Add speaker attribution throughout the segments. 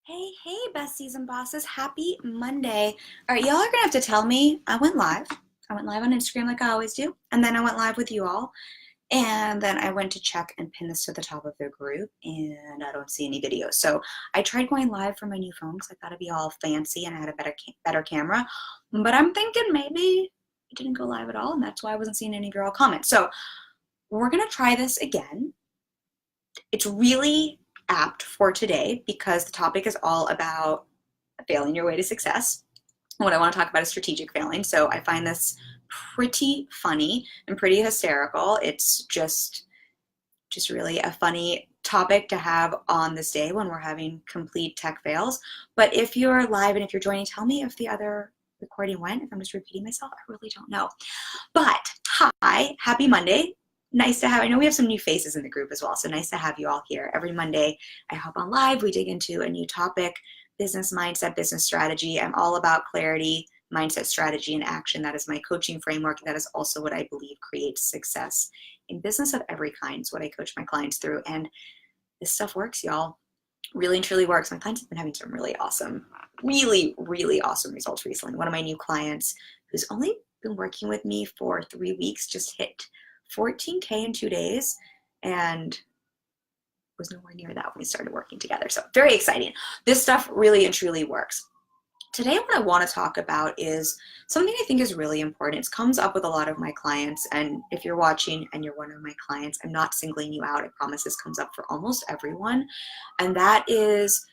Speaker 1: Hey, besties and bosses. Happy Monday. All right, y'all are gonna have to tell me I went live. I went live on Instagram like I always do, and then I went live with you all. And then I went to check and pin this to the top of the group, and I don't see any videos. So I tried going live from my new phone because I thought it'd be all fancy and I had a better camera. But I'm thinking maybe it didn't go live at all, and that's why I wasn't seeing any of your all comments. So we're gonna try this again. It's really apt for today because the topic is all about failing your way to success. What I want to talk about is strategic failing. So I find this pretty funny and pretty hysterical. It's just really a funny topic to have on this day when we're having complete tech fails. But if you're live and if you're joining, tell me if the other recording went. If I'm just repeating myself, I really don't know. But hi, happy Monday. Nice to have, I know we have some new faces in the group as well, so nice to have you all here. Every Monday I hop on live, we dig into a new topic, business mindset, business strategy. I'm all about clarity, mindset, strategy, and action. That is my coaching framework. That is also what I believe creates success in business of every kind. It's what I coach my clients through, and this stuff works, y'all. Really and truly works. My clients have been having some really awesome, really awesome results recently. One of my new clients who's only been working with me for 3 weeks just hit 14K in 2 days and was nowhere near that when we started working together. So very exciting. This stuff really and truly works. Today, what I want to talk about is something I think is really important. It comes up with a lot of my clients, and if you're watching and you're one of my clients, I'm not singling you out. I promise this comes up for almost everyone, and that is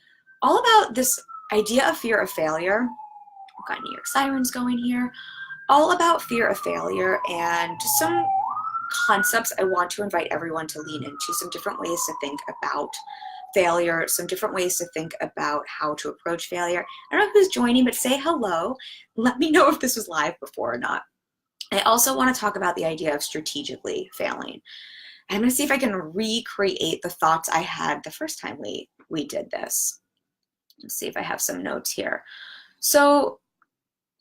Speaker 1: all about this idea of fear of failure. We've got New York sirens going here. All about fear of failure and just some concepts I want to invite everyone to lean into, some different ways to think about failure, some different ways to think about how to approach failure. I don't know who's joining, but say hello. Let me know if this was live before or not. I also want to talk about the idea of strategically failing. I'm going to see if I can recreate the thoughts I had the first time we did this. Let's see if I have some notes here. So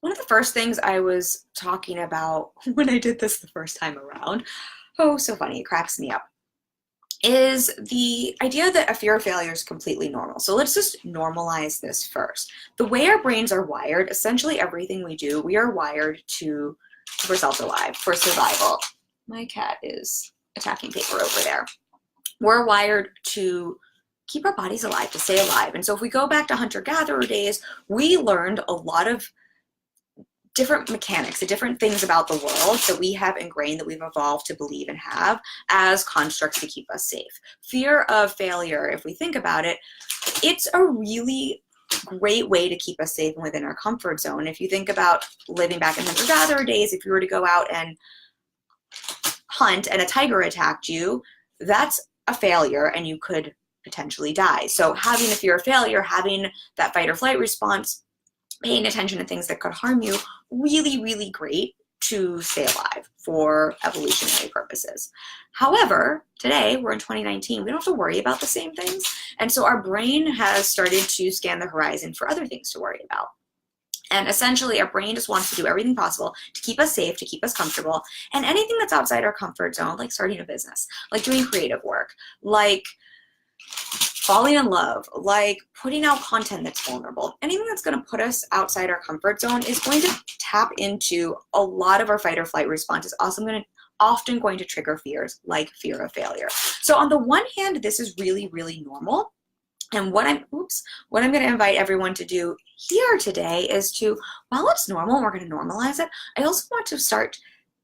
Speaker 1: one of the first things I was talking about when I did this the first time around, oh, so funny, it cracks me up, is the idea that a fear of failure is completely normal. So let's just normalize this first. The way our brains are wired, essentially everything we do, we are wired to keep ourselves alive, for survival. My cat is attacking paper over there. We're wired to keep our bodies alive, to stay alive. And so if we go back to hunter-gatherer days, we learned a lot of different mechanics, the different things about the world that we have ingrained, that we've evolved to believe and have as constructs to keep us safe. Fear of failure, if we think about it, it's a really great way to keep us safe and within our comfort zone. If you think about living back in hunter-gatherer days, if you were to go out and hunt and a tiger attacked you, that's a failure and you could potentially die. So having a fear of failure, having that fight or flight response, paying attention to things that could harm you, really great to stay alive for evolutionary purposes. However, today we're in 2019, we don't have to worry about the same things. And so our brain has started to scan the horizon for other things to worry about. And essentially our brain just wants to do everything possible to keep us safe, to keep us comfortable. And anything that's outside our comfort zone, like starting a business, like doing creative work, like falling in love, like putting out content that's vulnerable, anything that's going to put us outside our comfort zone is going to tap into a lot of our fight or flight responses. Often going to trigger fears like fear of failure. So on the one hand, this is really normal. And what I'm going to invite everyone to do here today is to, while it's normal, we're going to normalize it. I also want to start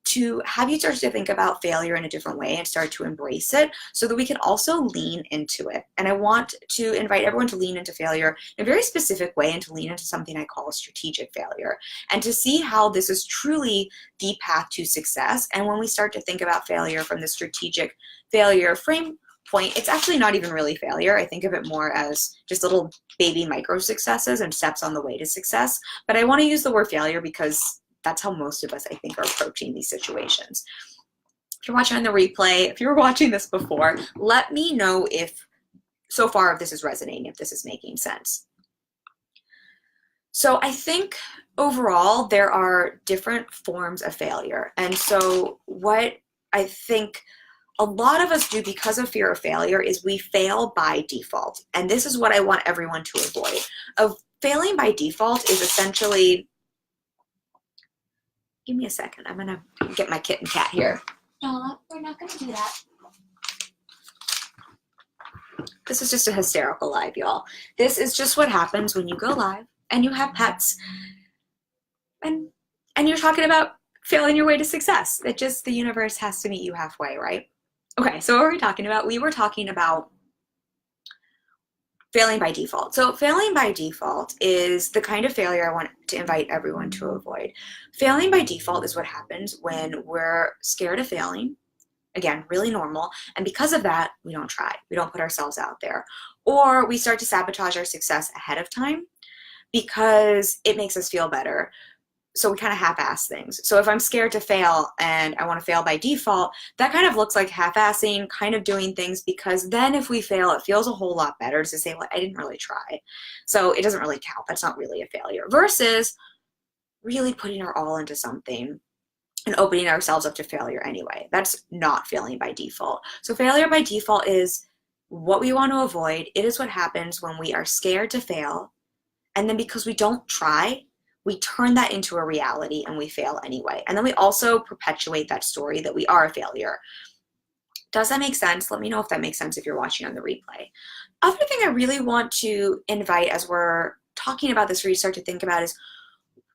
Speaker 1: to have you start to think about failure in a different way and start to embrace it so that we can also lean into it. And I want to invite everyone to lean into failure in a very specific way and to lean into something I call strategic failure and to see how this is truly the path to success. And when we start to think about failure from the strategic failure frame point, it's actually not even really failure. I think of it more as just little baby micro successes and steps on the way to success. But I want to use the word failure because that's how most of us, I think, are approaching these situations. If you're watching on the replay, if you were watching this before, let me know if so far if this is resonating, if this is making sense. So I think overall there are different forms of failure. And so what I think a lot of us do because of fear of failure is we fail by default. And this is what I want everyone to avoid. Failing by default is essentially, give me a second. I'm gonna get my kitten cat here. No, we're not gonna do that. This is just a hysterical live, y'all. This is just what happens when you go live and you have pets and you're talking about failing your way to success. It just, the universe has to meet you halfway, right? Okay, so what were we talking about? We were talking about failing by default. So failing by default is the kind of failure I want to invite everyone to avoid. Failing by default is what happens when we're scared of failing. Again, really normal. And because of that, we don't try. We don't put ourselves out there. Or we start to sabotage our success ahead of time because it makes us feel better. So we kind of half-ass things. So if I'm scared to fail and I want to fail by default, that kind of looks like half-assing, kind of doing things, because then if we fail, it feels a whole lot better to say, well, I didn't really try. So it doesn't really count. That's not really a failure. Versus really putting our all into something and opening ourselves up to failure anyway. That's not failing by default. So failure by default is what we want to avoid. It is what happens when we are scared to fail. And then because we don't try, we turn that into a reality and we fail anyway. And then we also perpetuate that story that we are a failure. Does that make sense? Let me know if that makes sense if you're watching on the replay. Other thing I really want to invite as we're talking about this, where you start to think about, is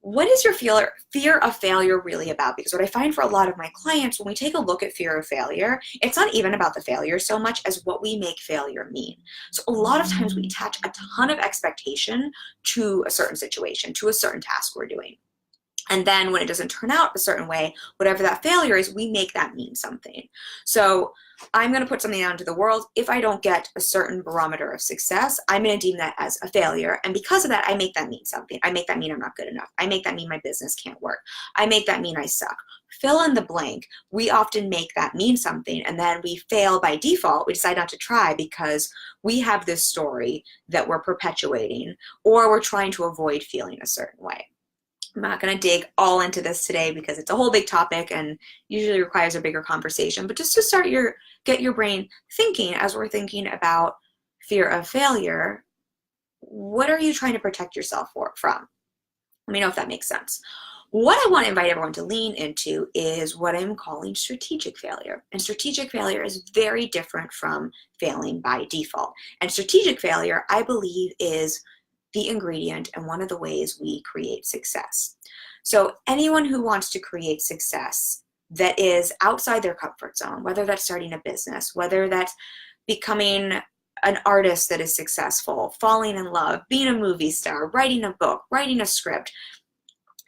Speaker 1: what is your fear of failure really about? Because what I find for a lot of my clients, when we take a look at fear of failure, it's not even about the failure so much as what we make failure mean. So a lot of times we attach a ton of expectation to a certain situation, to a certain task we're doing. And then when it doesn't turn out a certain way, whatever that failure is, we make that mean something. So I'm going to put something out into the world. If I don't get a certain barometer of success, I'm going to deem that as a failure. And because of that, I make that mean something. I make that mean I'm not good enough. I make that mean my business can't work. I make that mean I suck. Fill in the blank. We often make that mean something, and then we fail by default. We decide not to try because we have this story that we're perpetuating, or we're trying to avoid feeling a certain way. I'm not going to dig all into this today because it's a whole big topic and usually requires a bigger conversation, but just to get your brain thinking as we're thinking about fear of failure, what are you trying to protect yourself from? Let me know if that makes sense. What I want to invite everyone to lean into is what I'm calling strategic failure. And strategic failure is very different from failing by default. And strategic failure, I believe, is the ingredient and one of the ways we create success. So anyone who wants to create success that is outside their comfort zone, whether that's starting a business, whether that's becoming an artist that is successful, falling in love, being a movie star, writing a book, writing a script,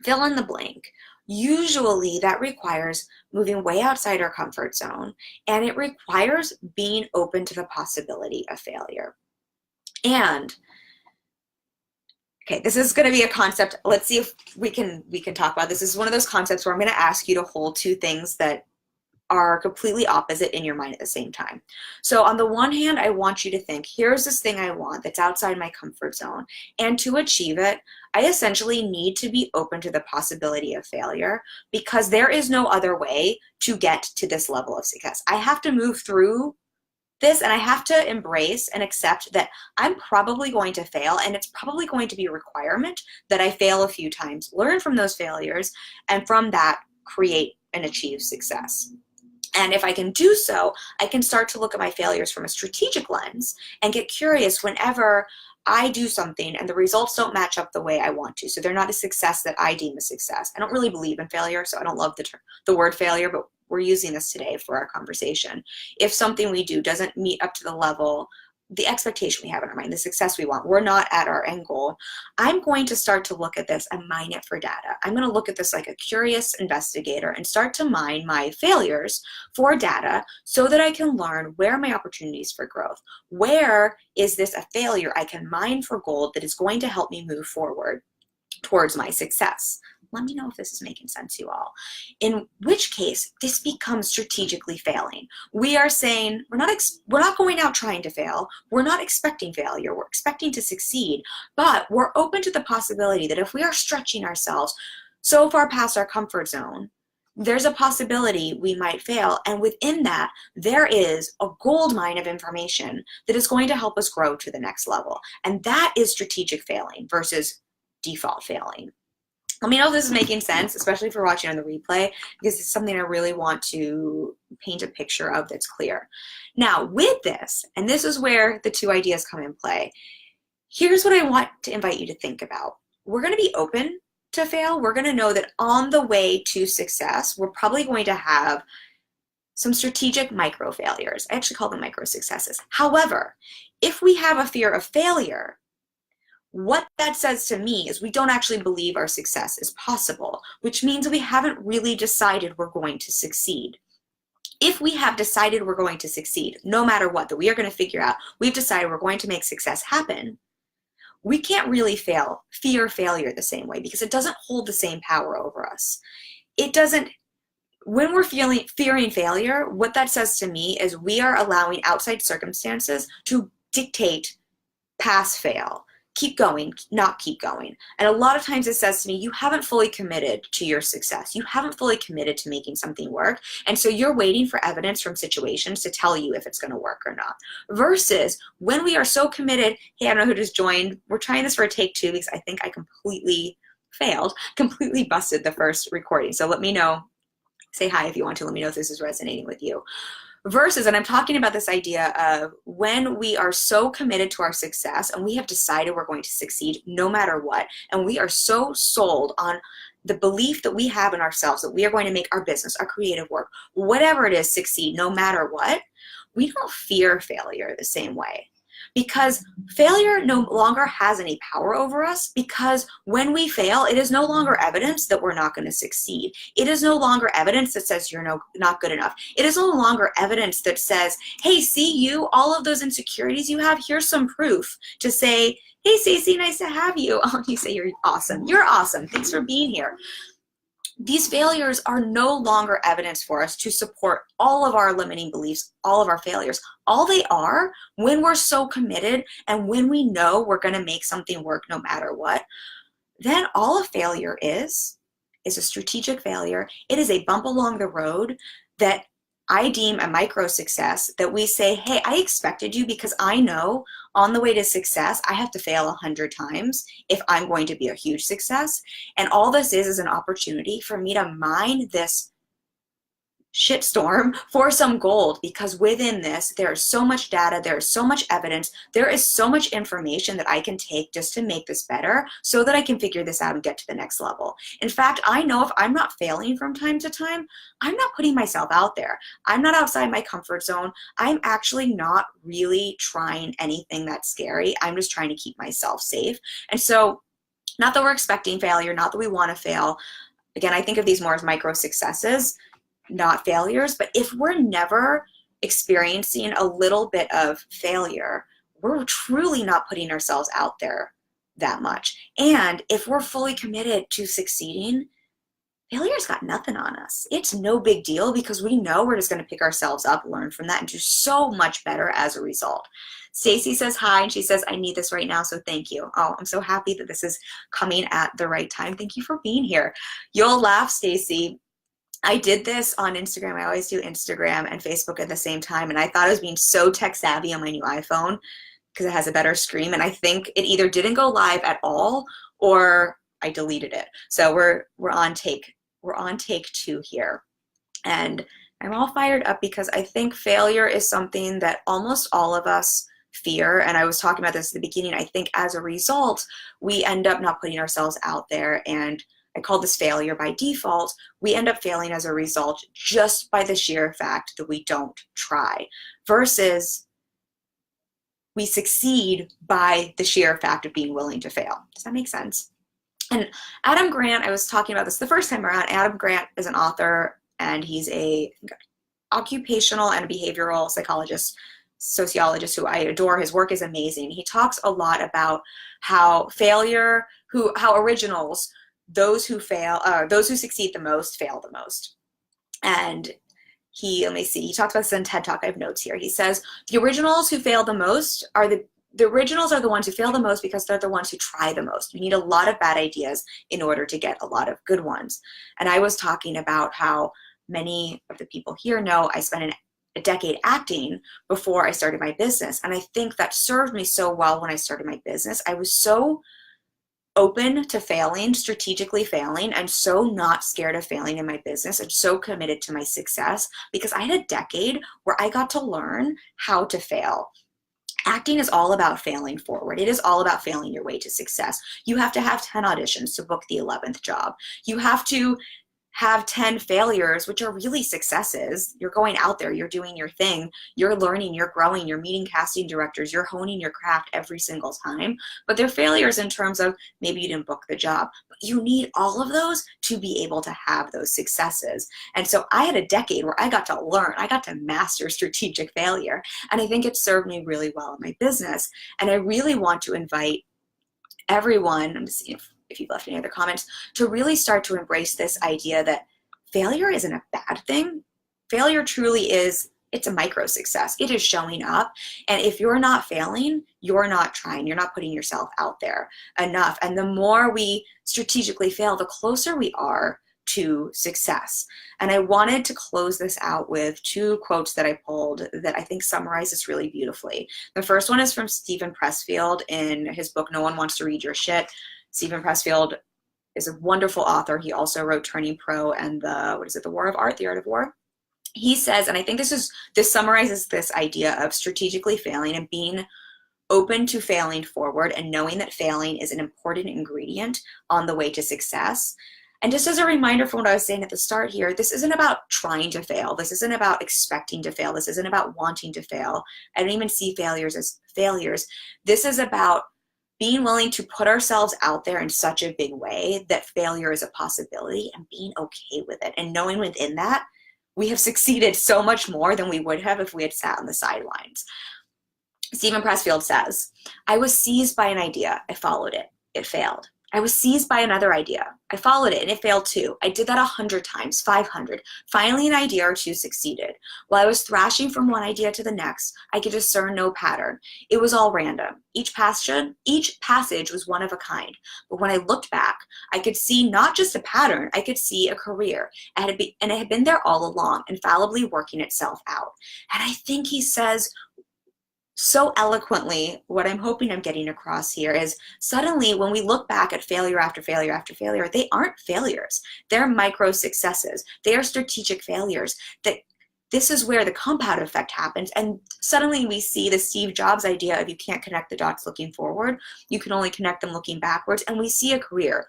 Speaker 1: fill in the blank. Usually that requires moving way outside our comfort zone, and it requires being open to the possibility of failure. And okay, this is going to be a concept. Let's see if we can talk about this. This is one of those concepts where I'm going to ask you to hold two things that are completely opposite in your mind at the same time. So on the one hand, I want you to think, here's this thing I want that's outside my comfort zone. And to achieve it, I essentially need to be open to the possibility of failure, because there is no other way to get to this level of success. I have to move through this, and I have to embrace and accept that I'm probably going to fail, and it's probably going to be a requirement that I fail a few times, learn from those failures, and from that create and achieve success. And if I can do so, I can start to look at my failures from a strategic lens and get curious whenever I do something and the results don't match up the way I want to. So they're not a success that I deem a success. I don't really believe in failure, so I don't love the word failure, but we're using this today for our conversation. If something we do doesn't meet up to the level, the expectation we have in our mind, the success we want, we're not at our end goal, I'm going to start to look at this and mine it for data. I'm going to look at this like a curious investigator and start to mine my failures for data so that I can learn where are my opportunities for growth. Where is this a failure I can mine for gold that is going to help me move forward towards my success? Let me know if this is making sense, you all. In which case, this becomes strategically failing. We are saying we're not going out trying to fail. We're not expecting failure. We're expecting to succeed. But we're open to the possibility that if we are stretching ourselves so far past our comfort zone, there's a possibility we might fail. And within that, there is a gold mine of information that is going to help us grow to the next level. And that is strategic failing versus default failing. Let me know if this is making sense, especially if you're watching on the replay, because it's something I really want to paint a picture of that's clear. Now, with this, and this is where the two ideas come in play, here's what I want to invite you to think about. We're going to be open to fail. We're going to know that on the way to success, we're probably going to have some strategic micro failures. I actually call them micro successes. However, if we have a fear of failure, what that says to me is we don't actually believe our success is possible, which means we haven't really decided we're going to succeed. If we have decided we're going to succeed, no matter what, that we are going to figure out, we've decided we're going to make success happen, we can't really fear failure the same way, because it doesn't hold the same power over us. It doesn't, when we're fearing failure, what that says to me is we are allowing outside circumstances to dictate pass fail. Keep going, not keep going. And a lot of times it says to me, you haven't fully committed to your success. You haven't fully committed to making something work. And so you're waiting for evidence from situations to tell you if it's going to work or not. Versus when we are so committed, hey, I don't know who just joined. We're trying this for a take 2 because I think I completely failed, completely busted the first recording. So let me know, say hi if you want to, let me know if this is resonating with you. Versus, and I'm talking about this idea of when we are so committed to our success and we have decided we're going to succeed no matter what, and we are so sold on the belief that we have in ourselves that we are going to make our business, our creative work, whatever it is, succeed no matter what, we don't fear failure the same way. Because failure no longer has any power over us, because when we fail, it is no longer evidence that we're not going to succeed. It is no longer evidence that says you're not good enough. It is no longer evidence that says, hey, see you, all of those insecurities you have, here's some proof to say, hey, Stacey, nice to have you. Oh, you say you're awesome. You're awesome. Thanks for being here. These failures are no longer evidence for us to support all of our limiting beliefs, all of our failures. All they are, when we're so committed and when we know we're going to make something work no matter what, then all a failure is a strategic failure. It is a bump along the road that I deem a micro success, that we say, hey, I expected you because I know on the way to success, I have to fail 100 times if I'm going to be a huge success. And all this is an opportunity for me to mine this shitstorm for some gold, because within this, there is so much data, there is so much evidence, there is so much information that I can take just to make this better so that I can figure this out and get to the next level. In fact, I know if I'm not failing from time to time, I'm not putting myself out there. I'm not outside my comfort zone. I'm actually not really trying anything that's scary. I'm just trying to keep myself safe. And so, not that we're expecting failure, not that we want to fail. Again, I think of these more as micro successes, not failures. But if we're never experiencing a little bit of failure, we're truly not putting ourselves out there that much. And if we're fully committed to succeeding, failure's got nothing on us. It's no big deal, because we know we're just going to pick ourselves up, learn from that, and do so much better as a result. Stacey says hi, and she says, I need this right now, so thank you. Oh, I'm so happy that this is coming at the right time. Thank you for being here. You'll laugh, Stacey. I did this on Instagram. I always do Instagram and Facebook at the same time, and I thought I was being so tech savvy on my new iPhone because it has a better screen, and I think it either didn't go live at all or I deleted it. So we're on take 2 here, and I'm all fired up because I think failure is something that almost all of us fear. And I was talking about this at the beginning. I think as a result, we end up not putting ourselves out there, and I call this failure by default. We end up failing as a result just by the sheer fact that we don't try, versus we succeed by the sheer fact of being willing to fail. Does that make sense? And Adam Grant, I was talking about this the first time around. Adam Grant is an author, and he's a occupational and behavioral psychologist, sociologist who I adore. His work is amazing. He talks a lot about how how originals, those who succeed the most, fail the most. And he talks about this in TED Talk. I have notes here. He says, the originals who fail the most are the the originals are the ones who fail the most because they're the ones who try the most. You need a lot of bad ideas in order to get a lot of good ones. And I was talking about how many of the people here know I spent a decade acting before I started my business. And I think that served me so well when I started my business. I was so open to failing, strategically failing, and so not scared of failing in my business and so committed to my success because I had a decade where I got to learn how to fail. Acting is all about failing forward. It is all about failing your way to success. You have to have 10 auditions to book the 11th job. You have to have 10 failures, which are really successes. You're going out there, you're doing your thing, you're learning, you're growing, you're meeting casting directors, you're honing your craft every single time. But they're failures in terms of maybe you didn't book the job. But you need all of those to be able to have those successes. And so I had a decade where I got to learn, I got to master strategic failure. And I think it served me really well in my business. And I really want to invite everyone, I'm just seeing if you've left any other comments, to really start to embrace this idea that failure isn't a bad thing. Failure truly is, it's a micro success. It is showing up. And if you're not failing, you're not trying, you're not putting yourself out there enough. And the more we strategically fail, the closer we are to success. And I wanted to close this out with two quotes that I pulled that I think summarize this really beautifully. The first one is from Steven Pressfield in his book, No One Wants to Read Your Shit. Steven Pressfield is a wonderful author. He also wrote Turning Pro and the War of Art, The Art of War. He says, and I think this summarizes this idea of strategically failing and being open to failing forward and knowing that failing is an important ingredient on the way to success. And just as a reminder from what I was saying at the start here, this isn't about trying to fail. This isn't about expecting to fail. This isn't about wanting to fail. I don't even see failures as failures. This is about being willing to put ourselves out there in such a big way that failure is a possibility and being okay with it. And knowing within that, we have succeeded so much more than we would have if we had sat on the sidelines. Steven Pressfield says, I was seized by an idea. I followed it. It failed. I was seized by another idea. I followed it and it failed too. I did that 100 times, 500. Finally, an idea or two succeeded. While I was thrashing from one idea to the next, I could discern no pattern. It was all random. Each passage was one of a kind. But when I looked back, I could see not just a pattern, I could see a career. And it had been there all along, infallibly working itself out. And I think he says so eloquently, what I'm hoping I'm getting across here is suddenly when we look back at failure after failure after failure, they aren't failures. They're micro successes. They are strategic failures. That this is where the compound effect happens. And suddenly we see the Steve Jobs idea of you can't connect the dots looking forward. You can only connect them looking backwards. And we see a career.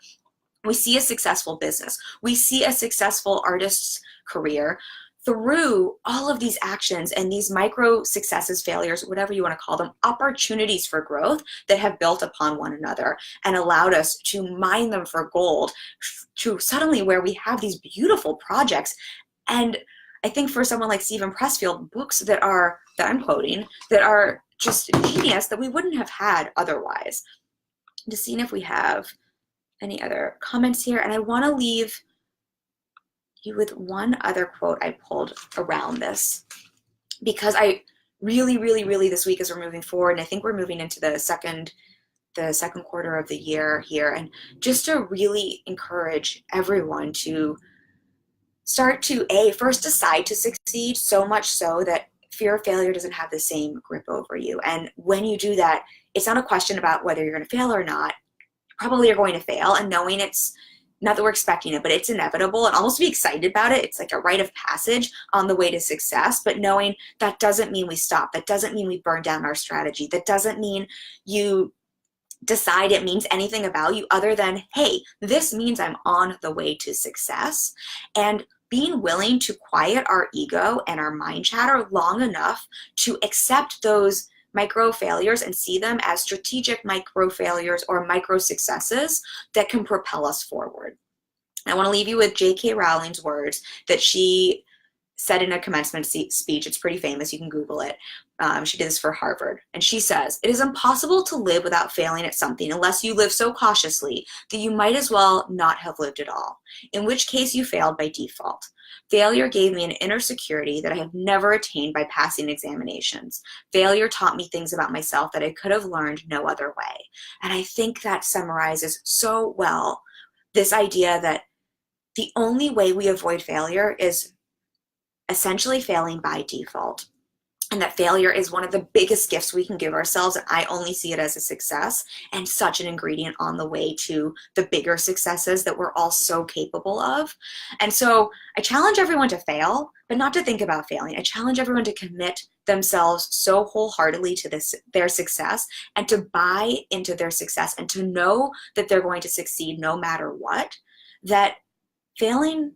Speaker 1: We see a successful business. We see a successful artist's career through all of these actions and these micro successes, failures, whatever you want to call them, opportunities for growth that have built upon one another and allowed us to mine them for gold, to suddenly where we have these beautiful projects. And I think for someone like Steven Pressfield, books that I'm quoting, that are just genius that we wouldn't have had otherwise. Just seeing if we have any other comments here. And I want to leave you with one other quote I pulled around this, because I really this week as we're moving forward, and I think we're moving into the second quarter of the year here, and just to really encourage everyone to start to first decide to succeed, so much so that fear of failure doesn't have the same grip over you. And when you do that, it's not a question about whether you're going to fail or not. Probably you're going to fail, and knowing it's not that we're expecting it, but it's inevitable, and almost be excited about it. It's like a rite of passage on the way to success, but knowing that doesn't mean we stop. That doesn't mean we burn down our strategy. That doesn't mean you decide it means anything about you other than, hey, this means I'm on the way to success. And being willing to quiet our ego and our mind chatter long enough to accept those micro failures and see them as strategic micro failures or micro successes that can propel us forward. I want to leave you with J.K. Rowling's words that she said in a commencement speech, it's pretty famous, you can Google it. She did this for Harvard. And she says, "It is impossible to live without failing at something unless you live so cautiously that you might as well not have lived at all, in which case you failed by default. Failure gave me an inner security that I have never attained by passing examinations. Failure taught me things about myself that I could have learned no other way." And I think that summarizes so well this idea that the only way we avoid failure is essentially failing by default. And that failure is one of the biggest gifts we can give ourselves. And I only see it as a success and such an ingredient on the way to the bigger successes that we're all so capable of. And so I challenge everyone to fail, but not to think about failing. I challenge everyone to commit themselves so wholeheartedly to their success, and to buy into their success, and to know that they're going to succeed no matter what, that failing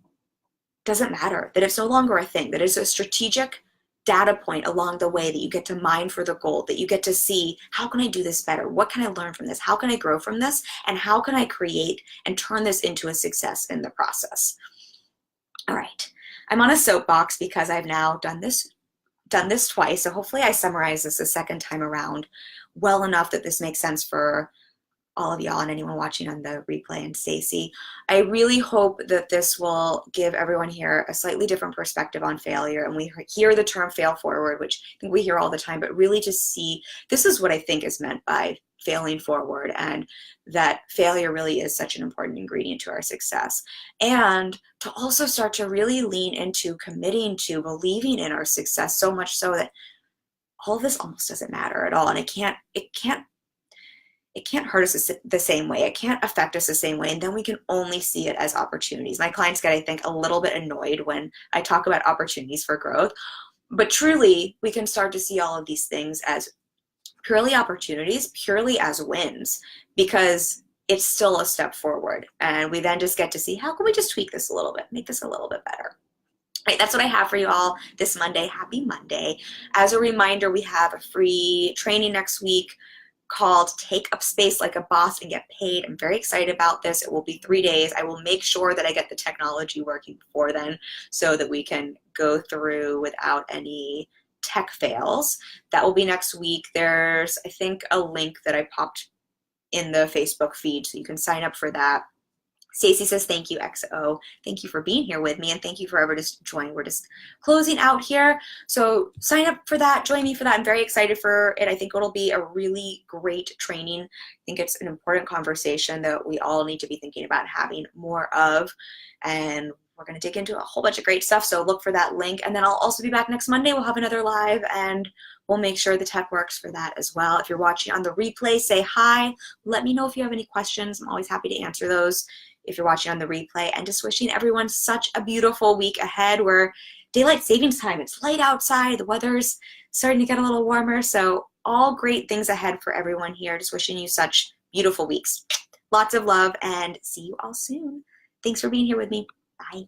Speaker 1: doesn't matter, that it's no longer a thing, that it's a strategic data point along the way that you get to mine for the gold, that you get to see, how can I do this better? What can I learn from this? How can I grow from this? And how can I create and turn this into a success in the process? All right, I'm on a soapbox because I've now done this twice. So hopefully I summarize this a second time around well enough that this makes sense for all of y'all and anyone watching on the replay, and Stacy. I really hope that this will give everyone here a slightly different perspective on failure. And we hear the term fail forward, which I think we hear all the time, but really just see, this is what I think is meant by failing forward, and that failure really is such an important ingredient to our success. And to also start to really lean into committing to believing in our success, so much so that all of this almost doesn't matter at all. And it can't hurt us the same way. It can't affect us the same way. And then we can only see it as opportunities. My clients get, I think, a little bit annoyed when I talk about opportunities for growth. But truly, we can start to see all of these things as purely opportunities, purely as wins, because it's still a step forward. And we then just get to see, how can we just tweak this a little bit, make this a little bit better? Right, that's what I have for you all this Monday. Happy Monday. As a reminder, we have a free training next week called Take Up Space Like a Boss and Get Paid. I'm very excited about this. It will be 3 days. I will make sure that I get the technology working before then so that we can go through without any tech fails. That will be next week. There's, I think, a link that I popped in the Facebook feed, so you can sign up for that. Stacy says, "Thank you, XO. Thank you for being here with me, and thank you for ever just joining. We're just closing out here. So sign up for that. Join me for that. I'm very excited for it. I think it'll be a really great training. I think it's an important conversation that we all need to be thinking about having more of. And we're going to dig into a whole bunch of great stuff. So look for that link. And then I'll also be back next Monday. We'll have another live, and we'll make sure the tech works for that as well. If you're watching on the replay, say hi. Let me know if you have any questions. I'm always happy to answer those if you're watching on the replay. And just wishing everyone such a beautiful week ahead. We're daylight savings time. It's light outside. The weather's starting to get a little warmer. So all great things ahead for everyone here. Just wishing you such beautiful weeks. Lots of love, and see you all soon. Thanks for being here with me. Bye.